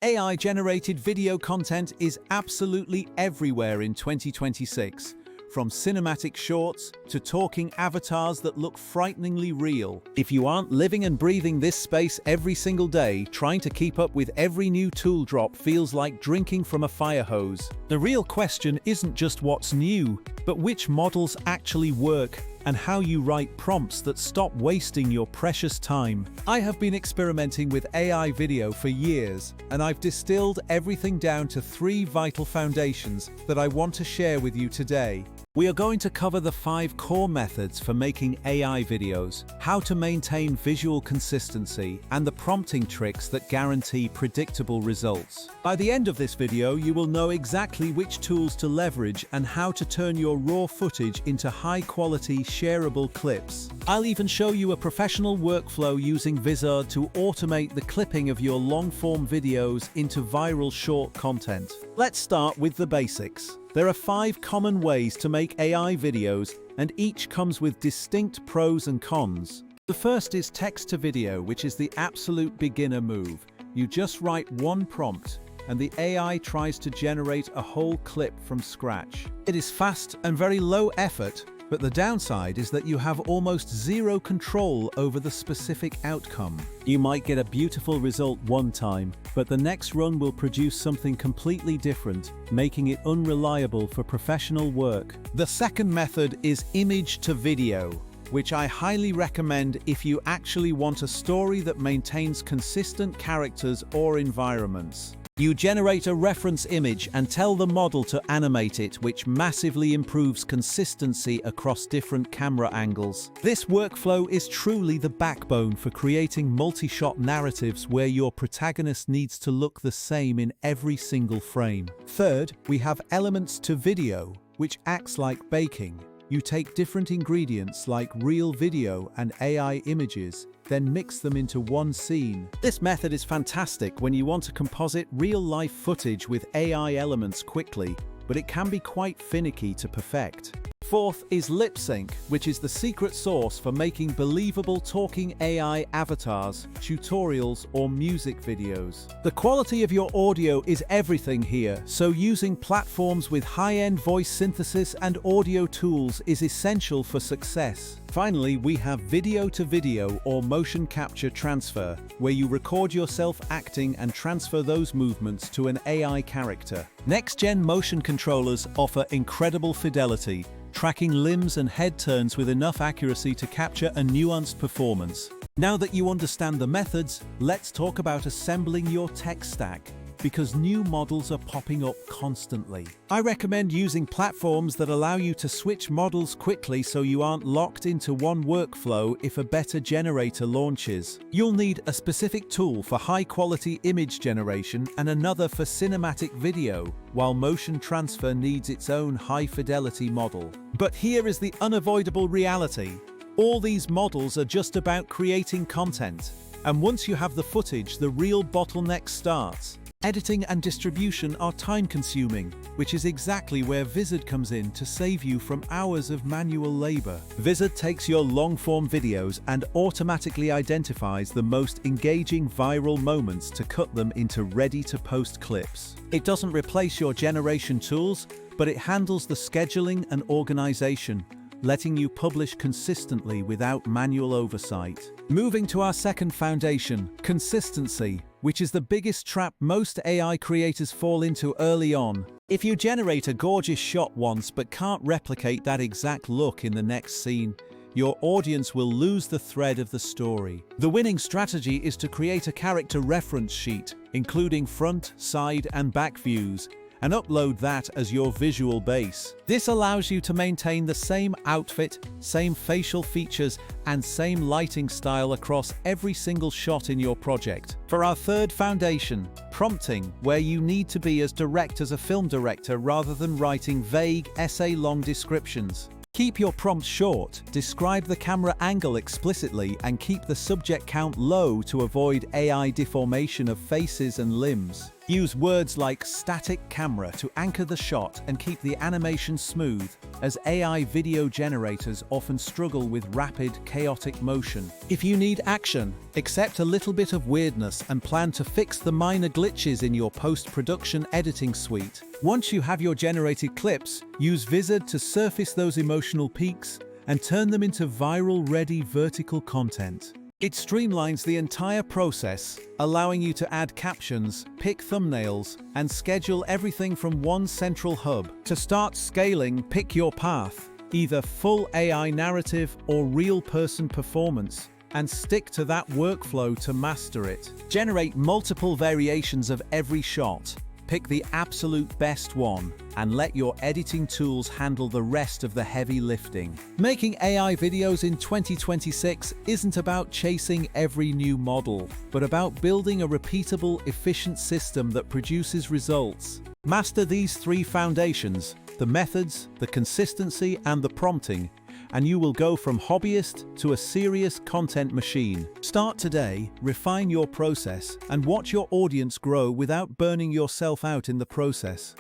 AI-generated video content is absolutely everywhere in 2026, from cinematic shorts to talking avatars that look frighteningly real. If you aren't living and breathing this space every single day, trying to keep up with every new tool drop feels like drinking from a fire hose. The real question isn't just what's new, but which models actually work and how you write prompts that stop wasting your precious time. I have been experimenting with AI video for years, and I've distilled everything down to 3 vital foundations that I want to share with you today. We are going to cover the 5 core methods for making AI videos, how to maintain visual consistency, and the prompting tricks that guarantee predictable results. By the end of this video, you will know exactly which tools to leverage and how to turn your raw footage into high-quality, shareable clips. I'll even show you a professional workflow using Vizard to automate the clipping of your long-form videos into viral short content. Let's start with the basics. There are 5 common ways to make AI videos, and each comes with distinct pros and cons. The first is text-to-video, which is the absolute beginner move. You just write one prompt, and the AI tries to generate a whole clip from scratch. It is fast and very low effort, but the downside is that you have almost zero control over the specific outcome. You might get a beautiful result one time, but the next run will produce something completely different, making it unreliable for professional work. The second method is image to video, which I highly recommend if you actually want a story that maintains consistent characters or environments. You generate a reference image and tell the model to animate it, which massively improves consistency across different camera angles. This workflow is truly the backbone for creating multi-shot narratives where your protagonist needs to look the same in every single frame. Third, we have elements to video, which acts like baking. You take different ingredients like real video and AI images, then mix them into one scene. This method is fantastic when you want to composite real-life footage with AI elements quickly, but it can be quite finicky to perfect. Fourth is lip sync, which is the secret sauce for making believable talking AI avatars, tutorials, or music videos. The quality of your audio is everything here, so using platforms with high-end voice synthesis and audio tools is essential for success. Finally, we have video-to-video or motion capture transfer, where you record yourself acting and transfer those movements to an AI character. Next-gen motion controllers offer incredible fidelity, tracking limbs and head turns with enough accuracy to capture a nuanced performance. Now that you understand the methods, let's talk about assembling your tech stack, because new models are popping up constantly. I recommend using platforms that allow you to switch models quickly so you aren't locked into one workflow if a better generator launches. You'll need a specific tool for high-quality image generation and another for cinematic video, while motion transfer needs its own high-fidelity model. But here is the unavoidable reality. All these models are just about creating content. And once you have the footage, the real bottleneck starts. Editing and distribution are time-consuming, which is exactly where Vizard comes in to save you from hours of manual labor. Vizard takes your long-form videos and automatically identifies the most engaging viral moments to cut them into ready-to-post clips. It doesn't replace your generation tools, but it handles the scheduling and organization, letting you publish consistently without manual oversight. Moving to our second foundation, consistency, which is the biggest trap most AI creators fall into early on. If you generate a gorgeous shot once but can't replicate that exact look in the next scene, your audience will lose the thread of the story. The winning strategy is to create a character reference sheet, including front, side, and back views, and upload that as your visual base. This allows you to maintain the same outfit, same facial features, and same lighting style across every single shot in your project. For our third foundation, prompting, where you need to be as direct as a film director rather than writing vague, essay-long descriptions. Keep your prompts short, describe the camera angle explicitly, and keep the subject count low to avoid AI deformation of faces and limbs. Use words like static camera to anchor the shot and keep the animation smooth, as AI video generators often struggle with rapid, chaotic motion. If you need action, accept a little bit of weirdness and plan to fix the minor glitches in your post-production editing suite. Once you have your generated clips, use Vizard to surface those emotional peaks and turn them into viral-ready vertical content. It streamlines the entire process, allowing you to add captions, pick thumbnails, and schedule everything from one central hub. To start scaling, pick your path, either full AI narrative or real person performance, and stick to that workflow to master it. Generate multiple variations of every shot. Pick the absolute best one, and let your editing tools handle the rest of the heavy lifting. Making AI videos in 2026 isn't about chasing every new model, but about building a repeatable, efficient system that produces results. Master these three foundations: the methods, the consistency, and the prompting, and you will go from hobbyist to a serious content machine. Start today, refine your process, and watch your audience grow without burning yourself out in the process.